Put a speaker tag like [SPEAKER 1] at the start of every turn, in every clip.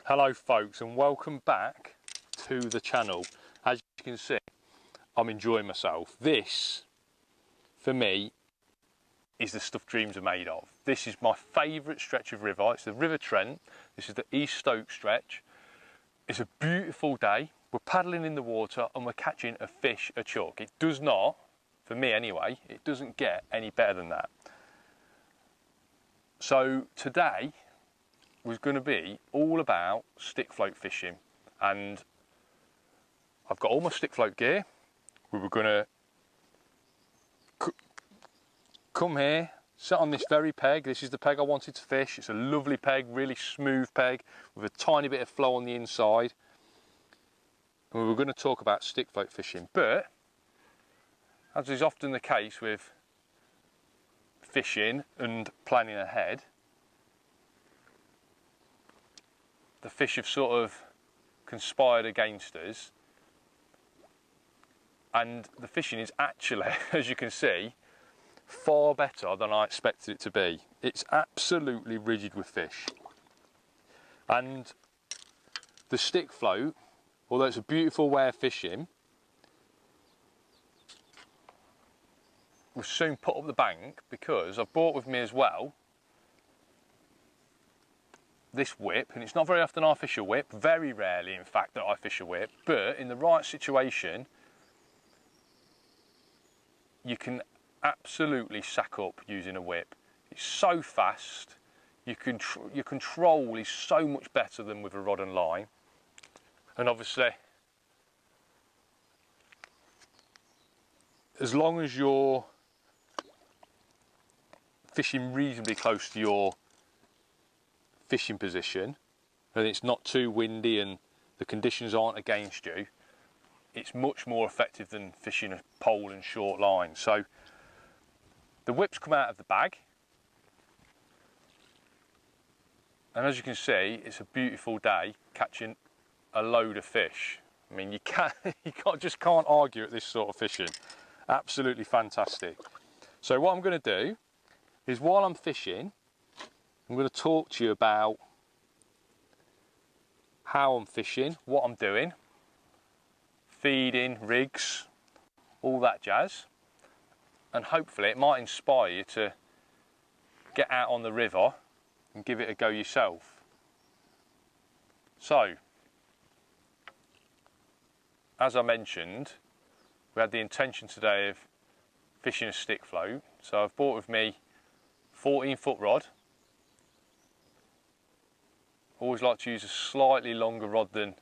[SPEAKER 1] Hello folks, and welcome back to the channel. As you can see, I'm enjoying myself. This, for me, is the stuff dreams are made of. This is my favourite stretch of river. It's the River Trent. This is the East Stoke stretch. It's a beautiful day. We're paddling in the water and we're catching a fish, a chuck. It does not, for me anyway, it doesn't get any better than that. So today was going to be all about stick float fishing, and I've got all my stick float gear. We were going to come here, sit on this very peg. This is the peg I wanted to fish. It's a lovely peg, really smooth peg with a tiny bit of flow on the inside, and we were going to talk about stick float fishing. But as is often the case with fishing and planning ahead, the fish have sort of conspired against us, and the fishing is actually, as you can see, far better than I expected it to be. It's absolutely rigid with fish, and the stick float, although it's a beautiful way of fishing, we'll soon put up the bank because I've brought with me as well this whip, and it's not very often I fish a whip, very rarely in fact that I fish a whip, but in the right situation you can absolutely sack up using a whip. It's so fast, your control is so much better than with a rod and line, and obviously as long as you're fishing reasonably close to your fishing position and it's not too windy and the conditions aren't against you, it's much more effective than fishing a pole and short line. So the whips come out of the bag, and as you can see, it's a beautiful day catching a load of fish. I mean, just can't argue at this sort of fishing. Absolutely fantastic. So what I'm going to do is, while I'm fishing, I'm going to talk to you about how I'm fishing, what I'm doing, feeding, rigs, all that jazz, and hopefully it might inspire you to get out on the river and give it a go yourself. So, as I mentioned, we had the intention today of fishing a stick float, so I've brought with me 14-foot rod. Always like to use a slightly longer rod than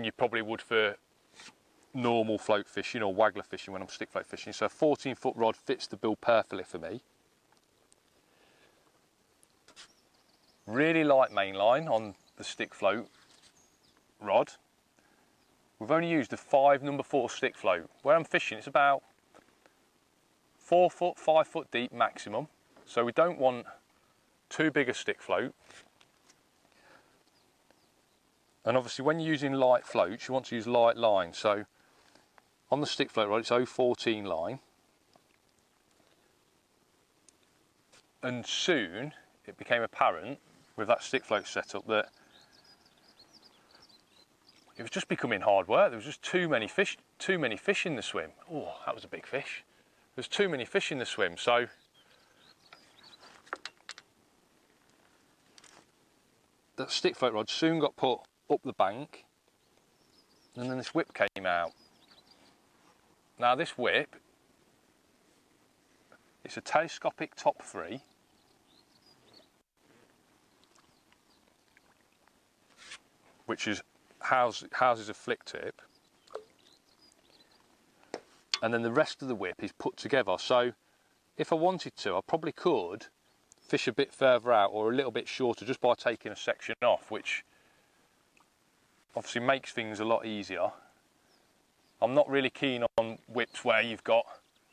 [SPEAKER 1] you probably would for normal float fishing or waggler fishing when I'm stick float fishing. So a 14-foot rod fits the bill perfectly for me. Really light main line on the stick float rod. We've only used a number 4 stick float. Where I'm fishing, it's about 4 foot, 5 foot deep maximum. So we don't want too big a stick float, and obviously when you're using light floats you want to use light line. So on the stick float rod it's 014 line, and soon it became apparent with that stick float setup that it was just becoming hard work. There was just too many fish in the swim. Oh, that was a big fish. There's too many fish in the swim, so that stick float rod soon got put up the bank, and then this whip came out. Now this whip, it's a telescopic top 3, which houses a flick tip, and then the rest of the whip is put together. So if I wanted to, I probably could fish a bit further out or a little bit shorter just by taking a section off, which obviously makes things a lot easier. I'm not really keen on whips where you've got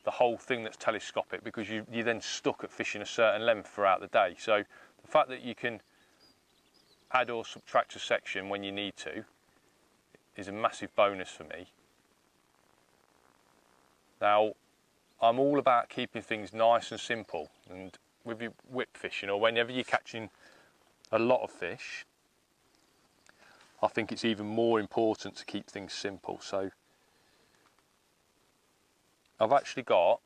[SPEAKER 1] the whole thing that's telescopic, because you're then stuck at fishing a certain length throughout the day. So the fact that you can add or subtract a section when you need to is a massive bonus for me. Now, I'm all about keeping things nice and simple, and with your whip fishing, or whenever you're catching a lot of fish, I think it's even more important to keep things simple. So I've actually got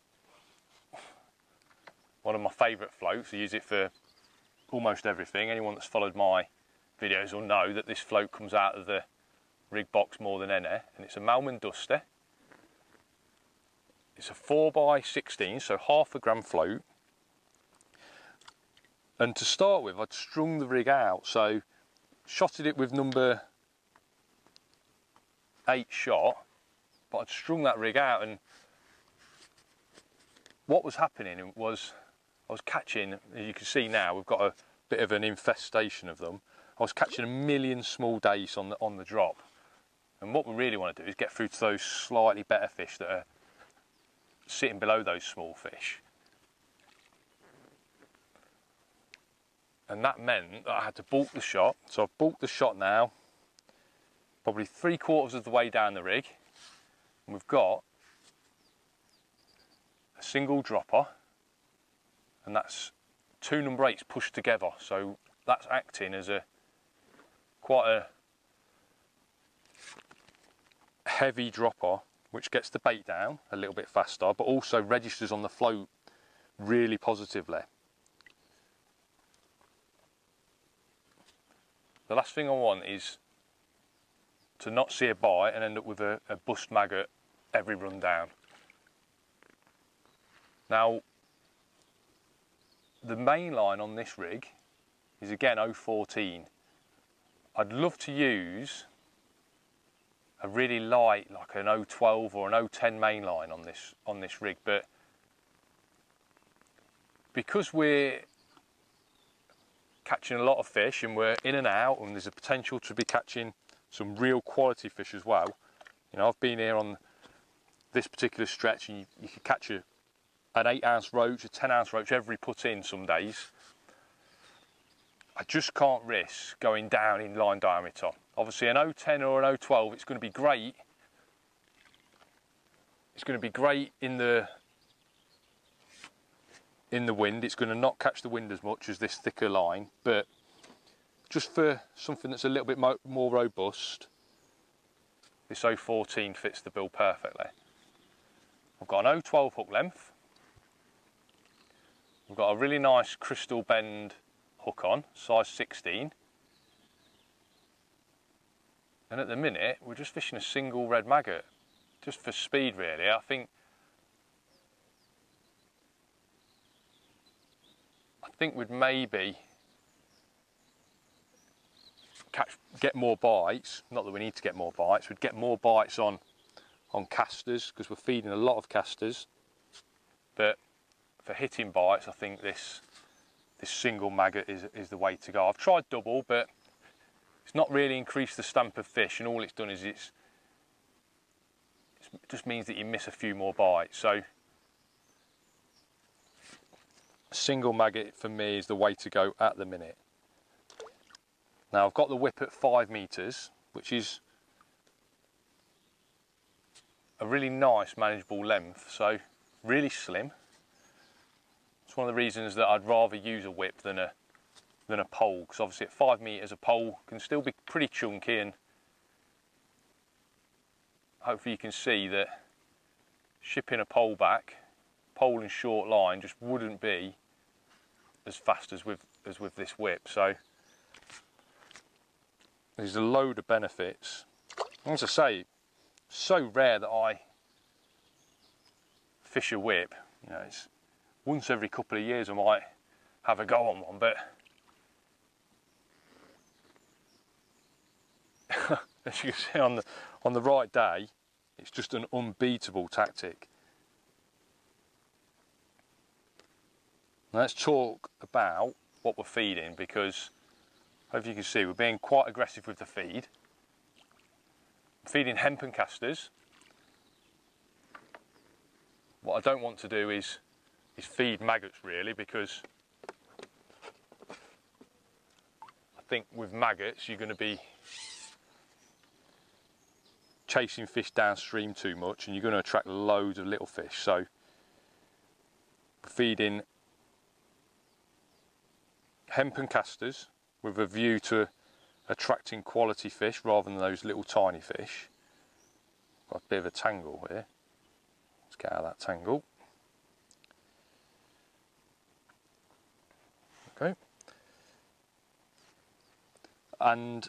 [SPEAKER 1] one of my favourite floats. I use it for almost everything. Anyone that's followed my videos will know that this float comes out of the rig box more than any, and it's a Malman Duster. It's a 4x16, so half a gram float. And to start with, I'd strung the rig out, so shotted it with number 8 shot, but I'd strung that rig out, and what was happening was I was catching, as you can see now, we've got a bit of an infestation of them. I was catching a million small dace on the drop, and what we really want to do is get through to those slightly better fish that are sitting below those small fish. And that meant that I had to bulk the shot. So I've bulked the shot now, probably 3/4 of the way down the rig. And we've got a single dropper, and that's 2 number 8s pushed together. So that's acting as quite a heavy dropper, which gets the bait down a little bit faster, but also registers on the float really positively. The last thing I want is to not see a bite and end up with a bust maggot every run down. Now, the main line on this rig is again 014. I'd love to use a really light, like an 012 or an 010 main line on this rig, but because we're catching a lot of fish and we're in and out, and there's a potential to be catching some real quality fish as well. You know, I've been here on this particular stretch, and you could catch an 8-ounce roach, a 10-ounce roach every put in some days. I just can't risk going down in line diameter. Obviously an 010 or an 012, it's going to be great. It's going to be great in the wind. It's going to not catch the wind as much as this thicker line, but just for something that's a little bit more robust, this 014 fits the bill perfectly. I've got an 012 hook length. I've got a really nice crystal bend hook on, size 16. And at the minute, we're just fishing a single red maggot, just for speed really. I think we'd maybe get more bites. Not that we need to get more bites. We'd get more bites on casters, because we're feeding a lot of casters. But for hitting bites, I think this single maggot is the way to go. I've tried double, but it's not really increased the stamp of fish, and all it's done is it just means that you miss a few more bites. So single maggot for me is the way to go at the minute. Now I've got the whip at 5 meters, which is a really nice manageable length, so really slim. It's one of the reasons that I'd rather use a whip than a pole, because obviously at 5 meters a pole can still be pretty chunky, and hopefully you can see that shipping a pole back, pole and short line, just wouldn't be as fast as with this whip. So there's a load of benefits. As I say, so rare that I fish a whip. You know, it's once every couple of years I might have a go on one, but as you can see on the right day, it's just an unbeatable tactic. Now let's talk about what we're feeding, because hopefully you can see we're being quite aggressive with the feed. I'm feeding hempen casters. What I don't want to do is feed maggots really, because I think with maggots you're going to be chasing fish downstream too much, and you're going to attract loads of little fish. So we're feeding hempen casters, with a view to attracting quality fish rather than those little tiny fish. Got a bit of a tangle here. Let's get out of that tangle. Okay. And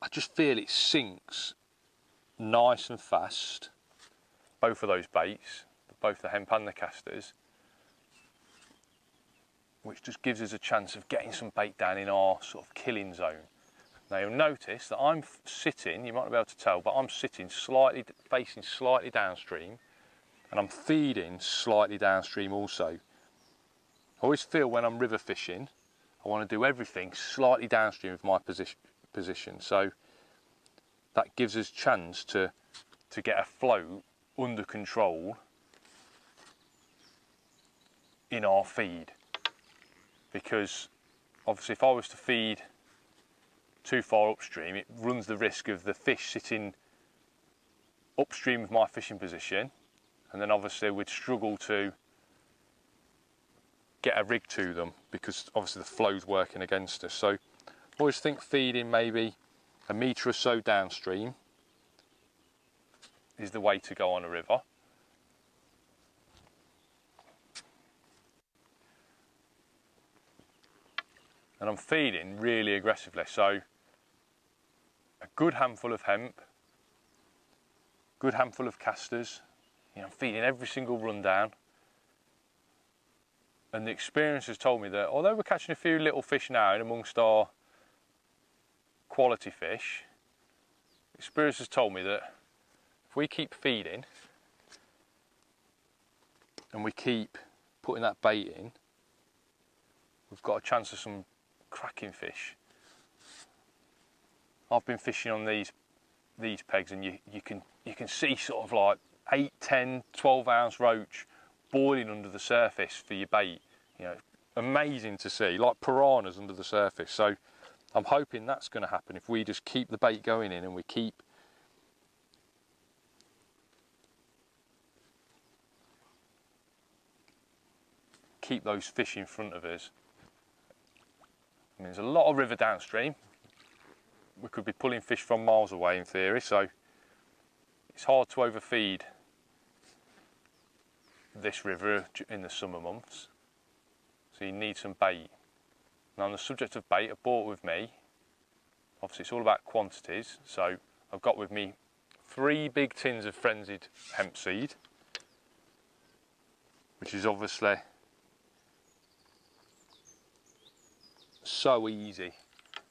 [SPEAKER 1] I just feel it sinks nice and fast, both of those baits, both the hemp and the casters, which just gives us a chance of getting some bait down in our sort of killing zone. Now you'll notice that I'm sitting, you might not be able to tell, but I'm sitting slightly, facing slightly downstream, and I'm feeding slightly downstream also. I always feel when I'm river fishing, I want to do everything slightly downstream of my position. So that gives us chance to get a float under control in our feed. Because obviously if I was to feed too far upstream, it runs the risk of the fish sitting upstream of my fishing position, and then obviously we'd struggle to get a rig to them because obviously the flow's working against us. So I always think feeding maybe a metre or so downstream is the way to go on a river. And I'm feeding really aggressively, so a good handful of hemp, good handful of casters. You know, I'm feeding every single rundown. And the experience has told me that although we're catching a few little fish now in amongst our quality fish, experience has told me that if we keep feeding and we keep putting that bait in, we've got a chance of some cracking fish. I've been fishing on these pegs, and you can see sort of like 8, 10, 12 ounce roach boiling under the surface for your bait. You know, amazing to see, like piranhas under the surface. So I'm hoping that's going to happen if we just keep the bait going in and we keep those fish in front of us. I mean, there's a lot of river downstream. We could be pulling fish from miles away in theory, so it's hard to overfeed this river in the summer months. So you need some bait. Now on the subject of bait, I brought with me, obviously it's all about quantities, so I've got with me 3 big tins of frenzied hemp seed, which is obviously so easy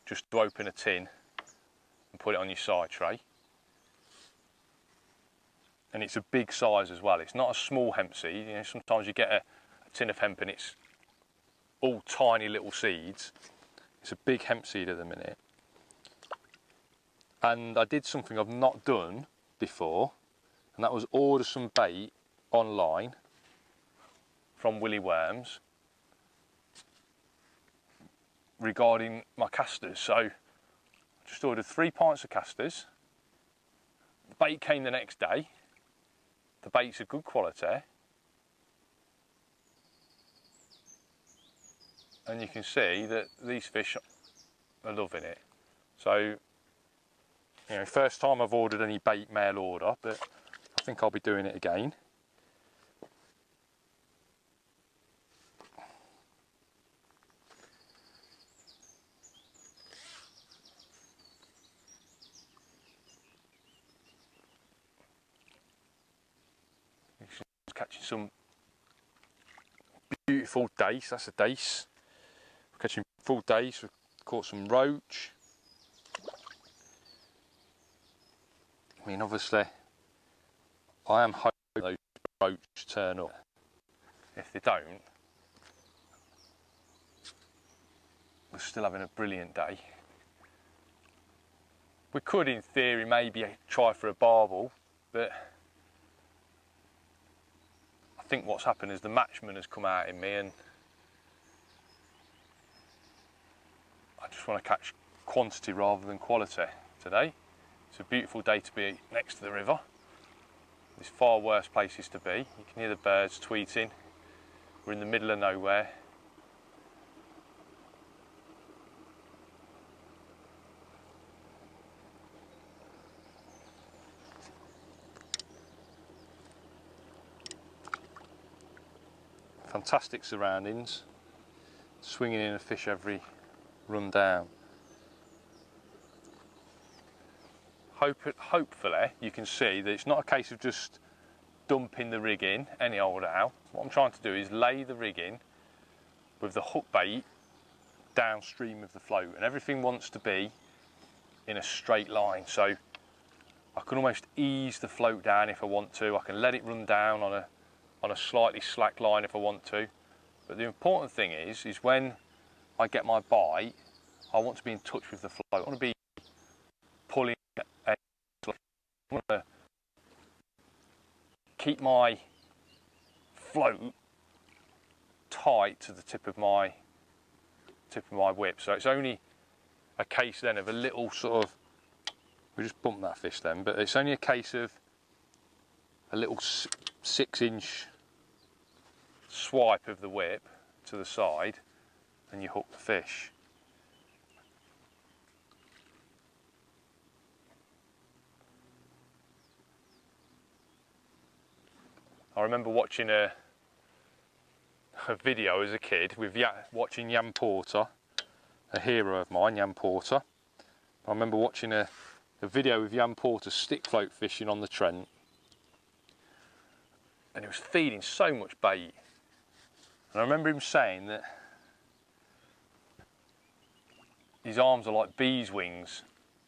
[SPEAKER 1] just to open a tin and put it on your side tray. And it's a big size as well. It's not a small hemp seed. You know, sometimes you get a tin of hemp and it's all tiny little seeds. It's a big hemp seed at the minute. And I did something I've not done before, and that was order some bait online from Willy Worms regarding my casters. So I just ordered 3 pints of casters. The bait came the next day. The bait's of good quality, and you can see that these fish are loving it. So, you know, first time I've ordered any bait mail order, but I think I'll be doing it again. Catching some beautiful dace. That's a dace. We're catching full dace. We've caught some roach. I mean, obviously, I am hoping those roach turn up. If they don't, we're still having a brilliant day. We could, in theory, maybe try for a barbel, but I think what's happened is the matchman has come out in me, and I just want to catch quantity rather than quality today. It's a beautiful day to be next to the river. There's far worse places to be. You can hear the birds tweeting. We're in the middle of nowhere. Fantastic surroundings, swinging in a fish every run down. Hopefully you can see that it's not a case of just dumping the rig in any old how. What I'm trying to do is lay the rig in with the hook bait downstream of the float, and everything wants to be in a straight line, so I can almost ease the float down if I want to. I can let it run down on a slightly slack line if I want to. But the important thing is when I get my bite, I want to be in touch with the float. I want to be pulling. I want to keep my float tight to the tip of my whip. So it's only a case then of a little sort of, we just bumped that fish then, but it's only a case of a little 6-inch swipe of the whip to the side and you hook the fish. I remember watching a video as a kid with watching Jan Porter, a hero of mine, Jan Porter. I remember watching a video with Jan Porter stick float fishing on the Trent, and he was feeding so much bait, and I remember him saying that his arms are like bees' wings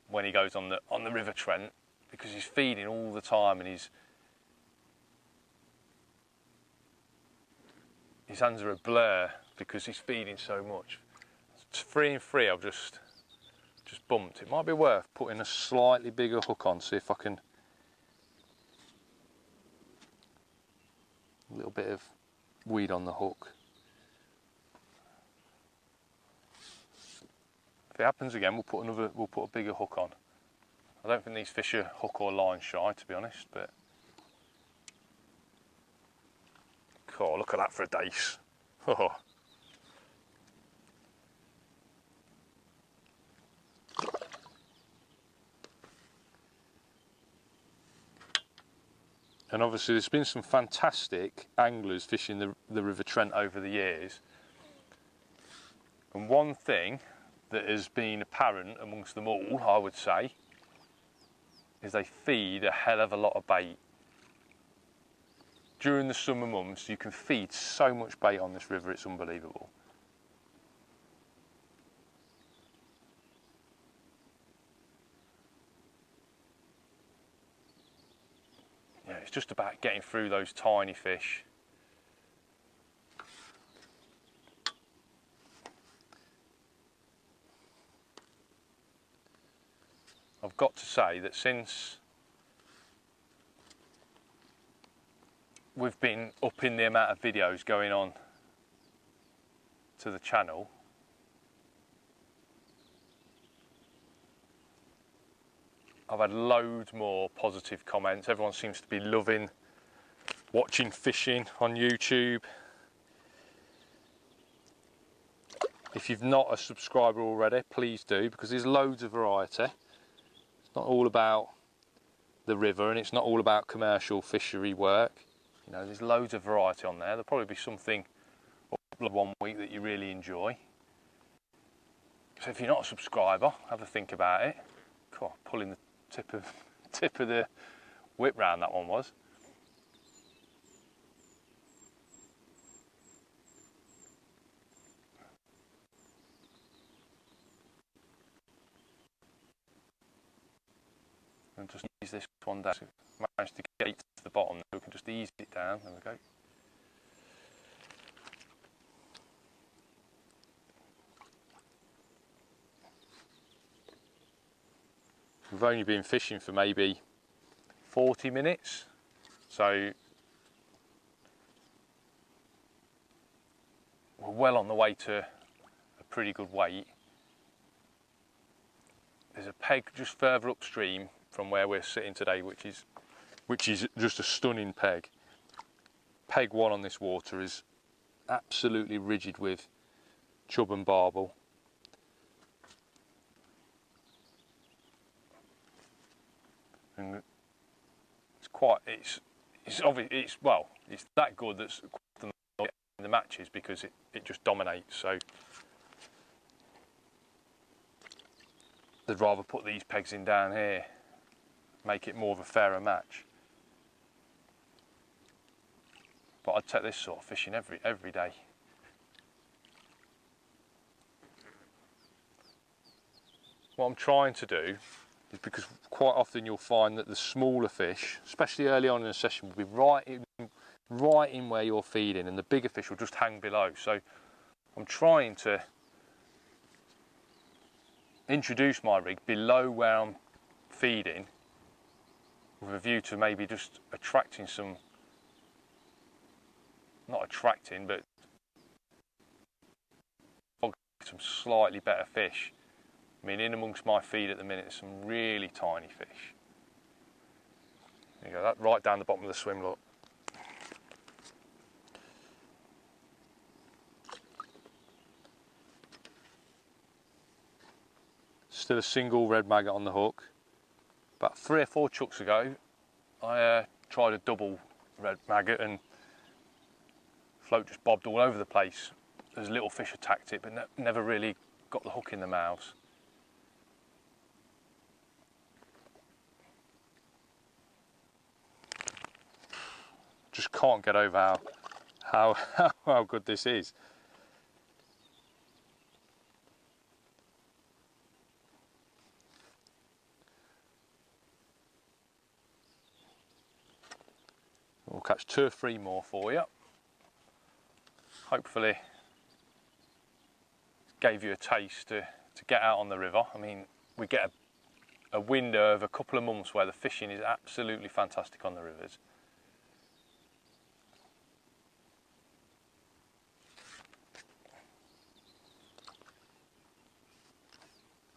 [SPEAKER 1] when he goes on the River Trent, because he's feeding all the time and his hands are a blur because he's feeding so much. It's 3 and 3 I've just bumped. It might be worth putting a slightly bigger hook on, see if I can. A little bit of weed on the hook. If it happens again, we'll put a bigger hook on. I don't think these fish are hook or line shy, to be honest, but oh, look at that for a dace. Oh. And obviously there's been some fantastic anglers fishing the River Trent over the years. And one thing that has been apparent amongst them all, I would say, is they feed a hell of a lot of bait. During the summer months, you can feed so much bait on this river, it's unbelievable. Yeah, it's just about getting through those tiny fish. I've got to say that since we've been upping the amount of videos going on to the channel, I've had loads more positive comments. Everyone seems to be loving watching fishing on YouTube. If you've not a subscriber already, please do, because there's loads of variety. It's not all about the river and it's not all about commercial fishery work. You know, there's loads of variety on there. There'll probably be something one week that you really enjoy. So if you're not a subscriber, have a think about it. God, pulling the tip of the whip round that one was. And just ease this one down. So managed to get it to the bottom. We can just ease it down. There we go. We've only been fishing for maybe 40 minutes, so we're well on the way to a pretty good weight. There's a peg just further upstream from where we're sitting today, which is just a stunning peg. Peg 1 on this water is absolutely rigid with chub and barbel. And it's that good that's the matches because it just dominates. So they'd rather put these pegs in down here, make it more of a fairer match. But I'd take this sort of fishing every day. What I'm trying to do is, because quite often you'll find that the smaller fish, especially early on in the session, will be right in where you're feeding, and the bigger fish will just hang below. So I'm trying to introduce my rig below where I'm feeding, with a view to maybe just attracting some, not attracting, but some slightly better fish. I mean, in amongst my feed at the minute, there's some really tiny fish. There you go, that right down the bottom of the swim, look. Still a single red maggot on the hook. About 3 or 4 chucks ago, I tried a double red maggot and float just bobbed all over the place. There's little fish attacked it, but never really got the hook in the mouths. Just can't get over how good this is. We'll catch 2 or 3 more for you. Hopefully gave you a taste to get out on the river. I mean, we get a window of a couple of months where the fishing is absolutely fantastic on the rivers.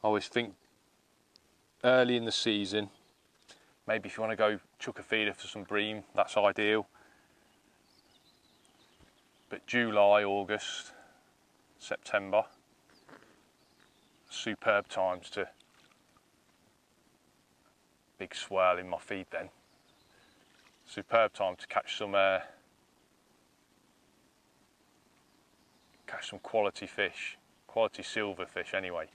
[SPEAKER 1] I always think early in the season, maybe if you want to go chuck a feeder for some bream, that's ideal. But July, August, September, superb times to big swirl in my feed then. Superb time to catch some quality fish, quality silver fish anyway.